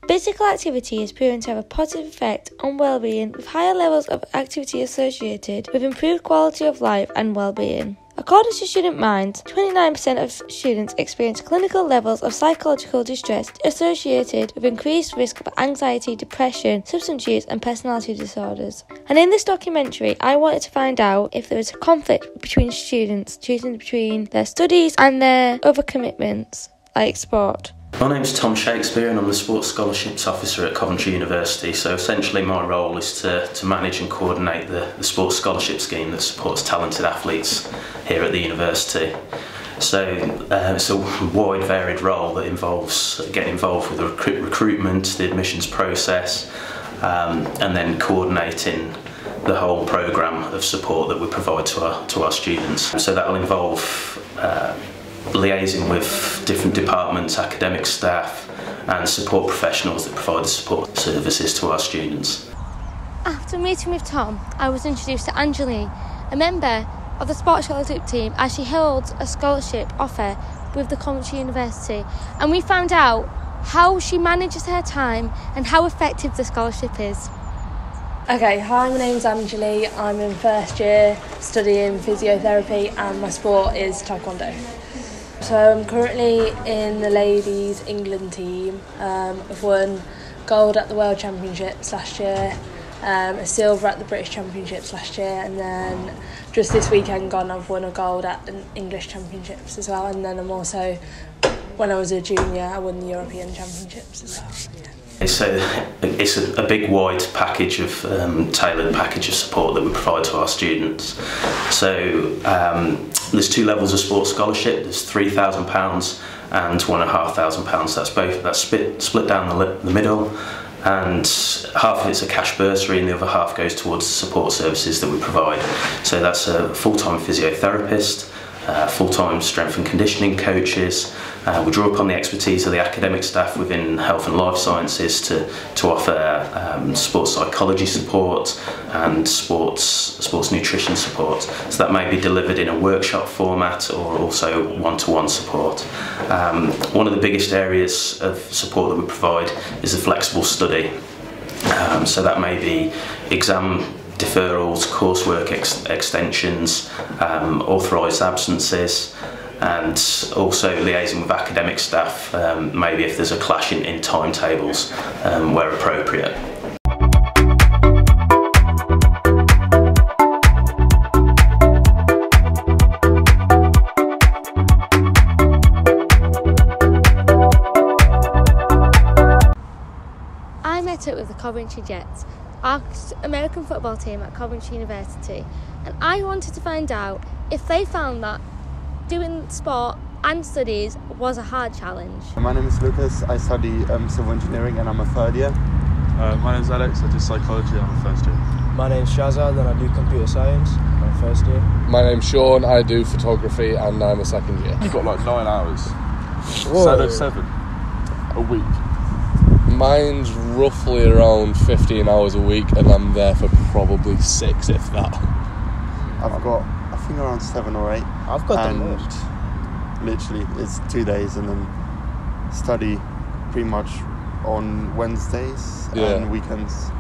Physical activity is proven to have a positive effect on well-being, with higher levels of activity associated with improved quality of life and well-being. According to Student Minds, 29% of students experience clinical levels of psychological distress associated with increased risk of anxiety, depression, substance use and personality disorders. And in this documentary, I wanted to find out if there is a conflict between students choosing between their studies and their other commitments, like sport. My name's Tom Shakespeare and I'm the Sports Scholarships Officer at Coventry University. So essentially my role is to manage and coordinate the Sports Scholarship Scheme that supports talented athletes here at the university. So it's a wide varied role that involves getting involved with the recruitment, the admissions process, and then coordinating the whole programme of support that we provide to our students. So that will involve liaising with different departments, academic staff and support professionals that provide the support services to our students. After meeting with Tom, I was introduced to Anjali, a member of the Sports Scholarship team, as she holds a scholarship offer with the Coventry University, and we found out how she manages her time and how effective the scholarship is. Okay, hi, my name's Anjali. I'm in first year studying physiotherapy and my sport is taekwondo. So I'm currently in the ladies England team. I've won gold at the World Championships last year, a silver at the British Championships last year, and then just this weekend gone I've won a gold at the English Championships as well, and then I'm also, when I was a junior, I won the European Championships as well. Yeah. So it's a big wide package of tailored package of support that we provide to our students. So there's two levels of sports scholarship. There's £3,000 and £1,500. That's split down the middle, and half of it's a cash bursary and the other half goes towards the support services that we provide. So that's a full-time physiotherapist, full-time strength and conditioning coaches. We draw upon the expertise of the academic staff within health and life sciences to offer sports psychology support and sports nutrition support. So that may be delivered in a workshop format or also one-to-one support. One of the biggest areas of support that we provide is the flexible study. So that may be exam deferrals, coursework extensions, authorised absences, and also liaising with academic staff, maybe if there's a clash in timetables where appropriate. I met up with the Coventry Jets, our American football team at Coventry University, and I wanted to find out if they found that doing sport and studies was a hard challenge. My name is Lucas, I study civil engineering and I'm a third year. My name is Alex, I do psychology and I'm a first year. My name's Shazad and I do computer science, I'm a first year. My name's Sean, I do photography and I'm a second year. You've got like 9 hours. Whoa. 7 a week. Mine's roughly around 15 hours a week and I'm there for probably 6 if that. I've got, I think, around 7 or 8. I've got the most. Literally it's 2 days and then study pretty much on Wednesdays and weekends.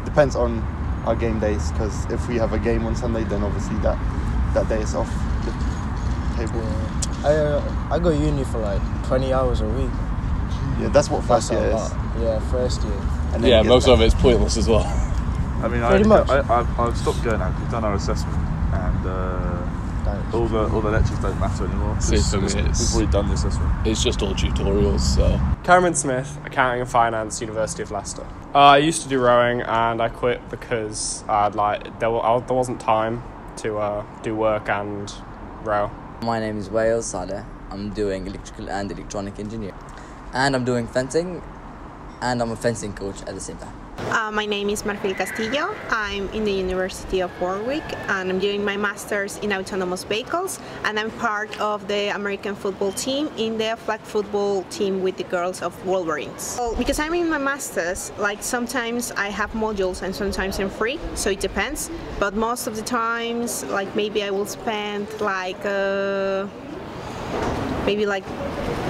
Depends on our game days, because if we have a game on Sunday then obviously that day is off the table. I go uni for like 20 hours a week. Yeah, that's what first year is. Yeah, first year. And yeah, most of it's pointless as well. I mean, I've stopped going now because we've done our assessment and all the lectures don't matter anymore. We've already done the assessment. It's just all tutorials, so. Cameron Smith, Accounting and Finance, University of Leicester. I used to do rowing and I quit because there wasn't time to do work and row. My name is Wael Saleh. I'm doing electrical and electronic engineering. And I'm doing fencing, and I'm a fencing coach at the same time. My name is Marfil Castillo. I'm in the University of Warwick and I'm doing my master's in autonomous vehicles, and I'm part of the American football team in the flag football team with the girls of Wolverines. Well, because I'm in my master's, like sometimes I have modules and sometimes I'm free, so it depends. But most of the times, like maybe I will spend like maybe like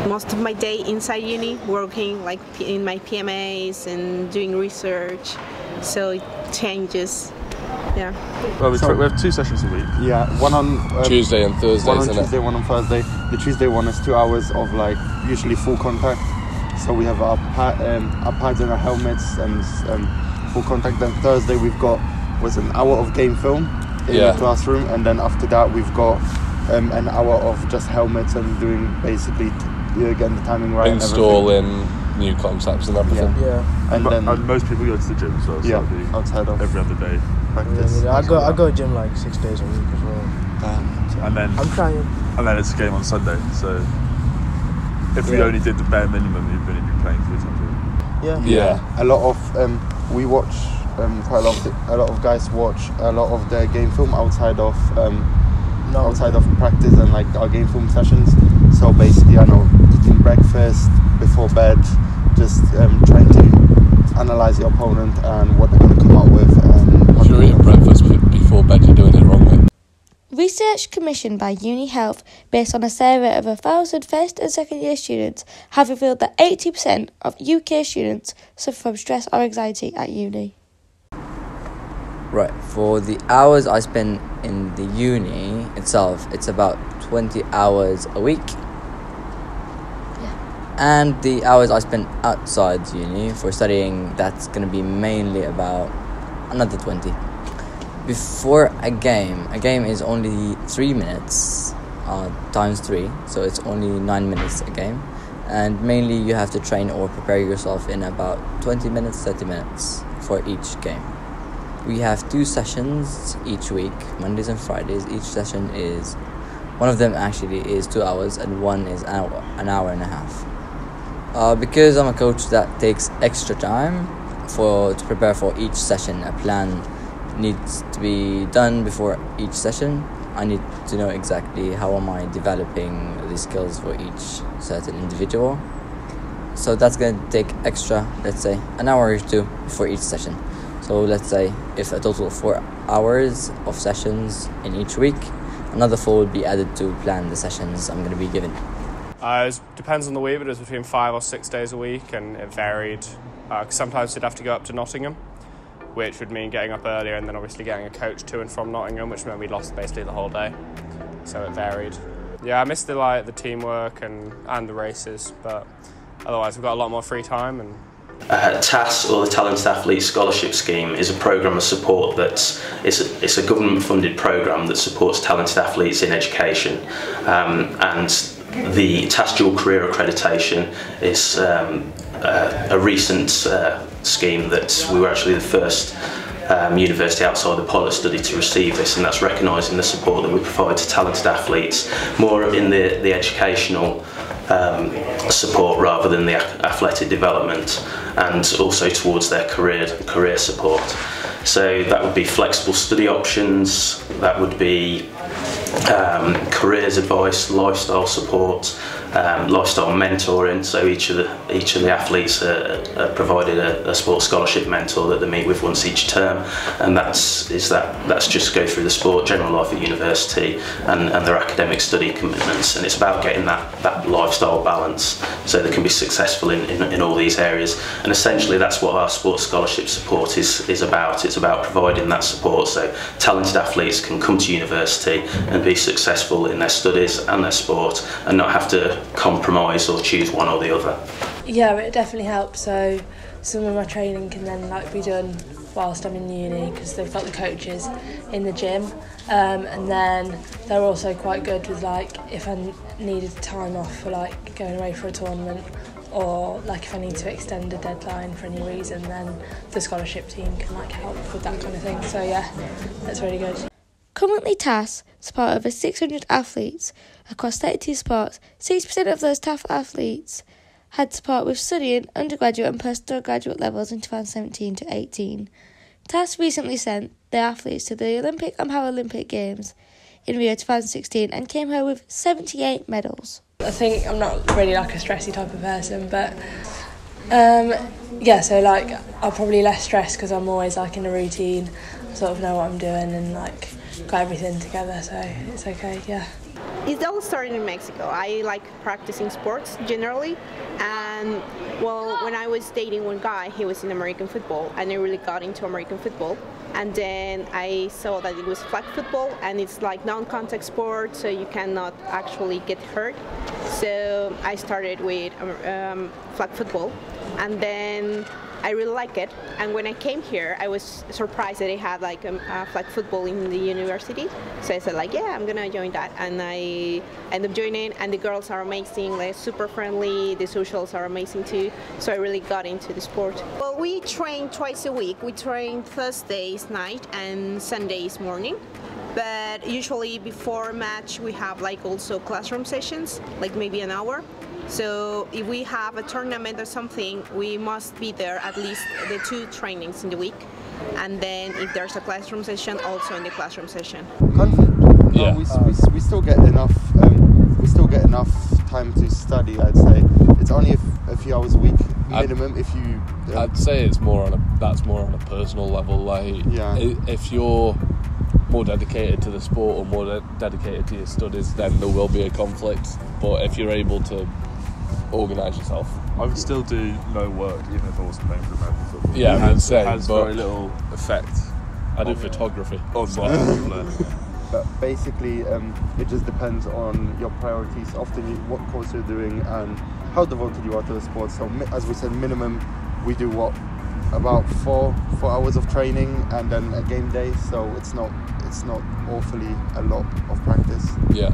most of my day inside uni, working like in my PMAs and doing research. So it changes. Yeah. Well, we have 2 sessions a week. Yeah, one on Tuesday and Thursday. One on Tuesday, one on Thursday. The Tuesday one is 2 hours of like usually full contact. So we have our pads and our helmets and full contact. Then Thursday we've got an hour of game film in the classroom, and then after that we've got an hour of just helmets and doing basically getting the timing right, installing new concepts and everything. Yeah. And most people go to the gym as well. So yeah, outside of every other day practice. Yeah, I go to gym like 6 days a week as well. And then I'm trying. And then it's a game on Sunday. So if we only did the bare minimum, you'd really be playing 3 times a week. Yeah. A lot of we watch quite a lot of guys watch a lot of their game film outside of practice and like our game film sessions. So basically, I know eating breakfast before bed, just trying to analyze your opponent and what they're going to come out with. If you're eating breakfast before bed, you're doing it wrong, mate. Research commissioned by Uni Health, based on a survey of 1,000 first and second year students, have revealed that 80% of UK students suffer from stress or anxiety at uni. Right, for the hours I spend in the uni itself, it's about 20 hours a week. And the hours I spend outside uni for studying, that's going to be mainly about another 20. Before a game is only 3 minutes times 3, so it's only 9 minutes a game. And mainly you have to train or prepare yourself in about 20 minutes, 30 minutes for each game. We have 2 sessions each week, Mondays and Fridays. Each session is, one of them actually is 2 hours and one is an hour and a half. Because I'm a coach that takes extra time to prepare for each session, a plan needs to be done before each session. I need to know exactly how am I developing the skills for each certain individual. So that's going to take extra, let's say, an hour or 2 for each session. So let's say if a total of 4 hours of sessions in each week, another 4 would be added to plan the sessions I'm going to be given. It depends on the week, but it was between 5 or 6 days a week, and it varied. Sometimes you'd have to go up to Nottingham, which would mean getting up earlier and then obviously getting a coach to and from Nottingham, which meant we lost basically the whole day. So it varied. Yeah, I missed the teamwork and the races, but otherwise we've got a lot more free time. And TAS, or the Talented Athlete Scholarship Scheme, is a programme of support it's a government-funded programme that supports talented athletes in education, and the TAS Dual Career Accreditation is a recent scheme that we were actually the first university outside the pilot study to receive this, and that's recognising the support that we provide to talented athletes, more in the educational support rather than the athletic development, and also towards their career support. So that would be flexible study options, that would be careers advice, lifestyle support, lifestyle mentoring. So each of the athletes are provided a sports scholarship mentor that they meet with once each term, and that's just go through the sport, general life at university, and their academic study commitments. And it's about getting that lifestyle balance so they can be successful in all these areas. And essentially that's what our sports scholarship support is about. It's about providing that support so talented athletes can come to university and be successful in their studies and their sport, and not have to compromise or choose one or the other. Yeah, it definitely helps. So some of my training can then be done whilst I'm in uni, because they've got the coaches in the gym, and then they're also quite good with if I needed time off for going away for a tournament, or if I need to extend a deadline for any reason, then the scholarship team can help with that kind of thing. So yeah, that's really good. Currently, TAS is part of over 600 athletes across 32 sports. 60% of those TAF athletes had support with studying undergraduate and postgraduate levels in 2017 to 18. TAS recently sent their athletes to the Olympic and Paralympic Games in Rio 2016 and came home with 78 medals. I think I'm not really a stressy type of person, but yeah, so I'm probably less stressed because I'm always in a routine, sort of know what I'm doing and got everything together, so it's okay, yeah. It all started in Mexico. I like practicing sports generally, and well, when I was dating one guy, he was in American football, and I really got into American football. And then I saw that it was flag football, and it's like non-contact sport, so you cannot actually get hurt. So I started with flag football, and then I really like it. And when I came here, I was surprised that they had like flag football in the university. So I said like, yeah, I'm gonna join that. And I ended up joining, and the girls are amazing, like super friendly. The socials are amazing too. So I really got into the sport. Well, we train twice a week. We train Thursdays night and Sundays morning. But usually before match, we have like also classroom sessions, like maybe an hour. So if we have a tournament or something, we must be there at least the 2 trainings in the week. And then if there's a classroom session, also in the classroom session. Conflict? Yeah. We still get enough. We still get enough time to study. I'd say it's only a few hours a week minimum. I'd say it's that's more on a personal level. Like, if you're more dedicated to the sport or more dedicated to your studies, then there will be a conflict. But if you're able to organise yourself, I would still do no work even if I wasn't playing for American football. Yeah, it has very little effect. I do photography. On my But basically, it just depends on your priorities, often what course you're doing and how devoted you are to the sport. So as we said, minimum we do about 4 hours of training and then a game day. So it's not awfully a lot of practice. Yeah,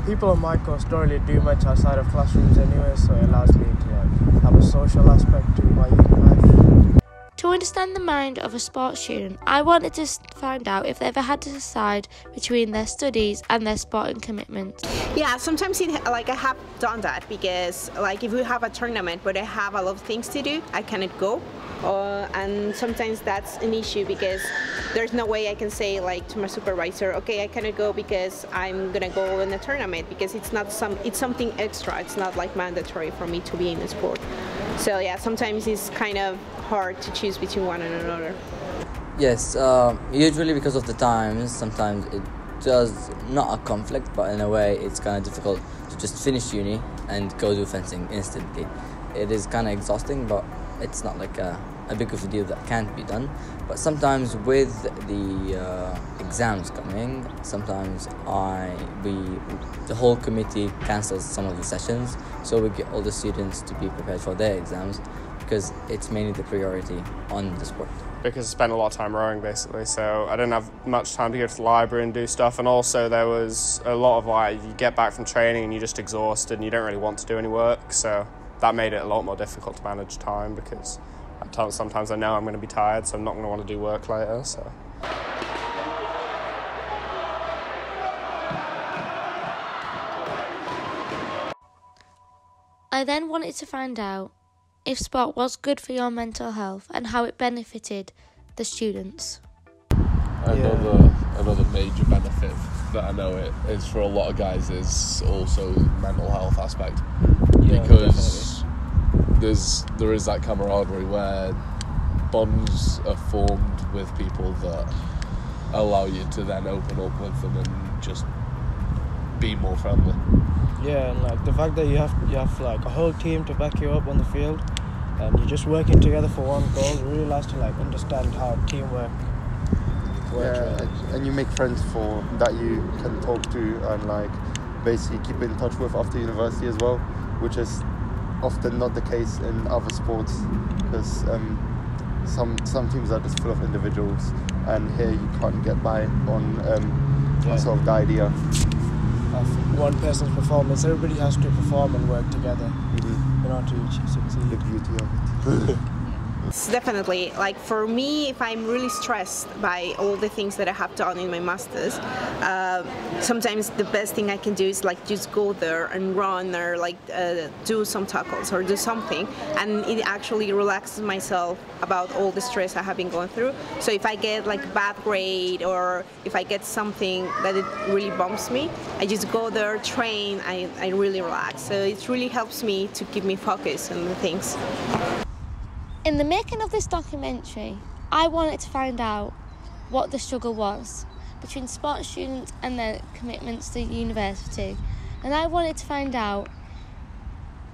people on my course don't really do much outside of classrooms anyway, so it allows me to have a social aspect to my life. To understand the mind of a sports student, I wanted to find out if they ever had to decide between their studies and their sporting commitments. Yeah, sometimes I have done that because like if we have a tournament but I have a lot of things to do, I cannot go. And sometimes that's an issue because there's no way I can say like to my supervisor, okay, I cannot go because I'm gonna go in the tournament, because it's something extra. It's not like mandatory for me to be in the sport. So yeah, sometimes it's kind of hard to choose between one and another. Yes, usually because of the times, sometimes it does not a conflict, but in a way it's kind of difficult to just finish uni and go do fencing instantly. It is kind of exhausting, but it's not like a big of a deal that can't be done. But sometimes with the exams coming, sometimes the whole committee cancels some of the sessions, so we get all the students to be prepared for their exams, because it's mainly the priority on the sport. Because I spent a lot of time rowing basically, so I didn't have much time to go to the library and do stuff, and also there was a lot of like, you get back from training and you're just exhausted and you don't really want to do any work, so that made it a lot more difficult to manage time, because at times, sometimes I know I'm going to be tired, so I'm not going to want to do work later. So. I then wanted to find out if sport was good for your mental health and how it benefited the students. Another major benefit that I know it is for a lot of guys is also mental health aspect, because there is that camaraderie where bonds are formed with people that allow you to then open up with them and just be more friendly. Yeah, and like the fact that you have like a whole team to back you up on the field, and you're just working together for one goal, it really allows to like understand how teamwork works. Yeah, and you make friends that you can talk to and like basically keep in touch with after university as well, which is often not the case in other sports, because some teams are just full of individuals, and here you can't get by on sort of the idea of one person's performance. Everybody has to perform and work together in order to succeed. The beauty of it. It's definitely, like for me, if I'm really stressed by all the things that I have done in my masters, sometimes the best thing I can do is like just go there and run, or like do some tackles or do something, and it actually relaxes myself about all the stress I have been going through. So if I get like a bad grade, or if I get something that it really bumps me, I just go there, train, I really relax. So it really helps me to keep me focused on the things. In the making of this documentary, I wanted to find out what the struggle was, between sports students and their commitments to university. And I wanted to find out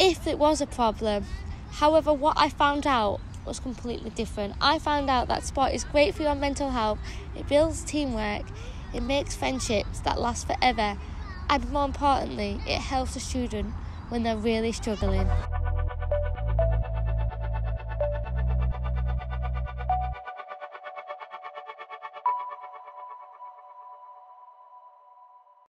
if it was a problem. However, what I found out was completely different. I found out that sport is great for your mental health, it builds teamwork, it makes friendships that last forever, and more importantly, it helps the student when they're really struggling.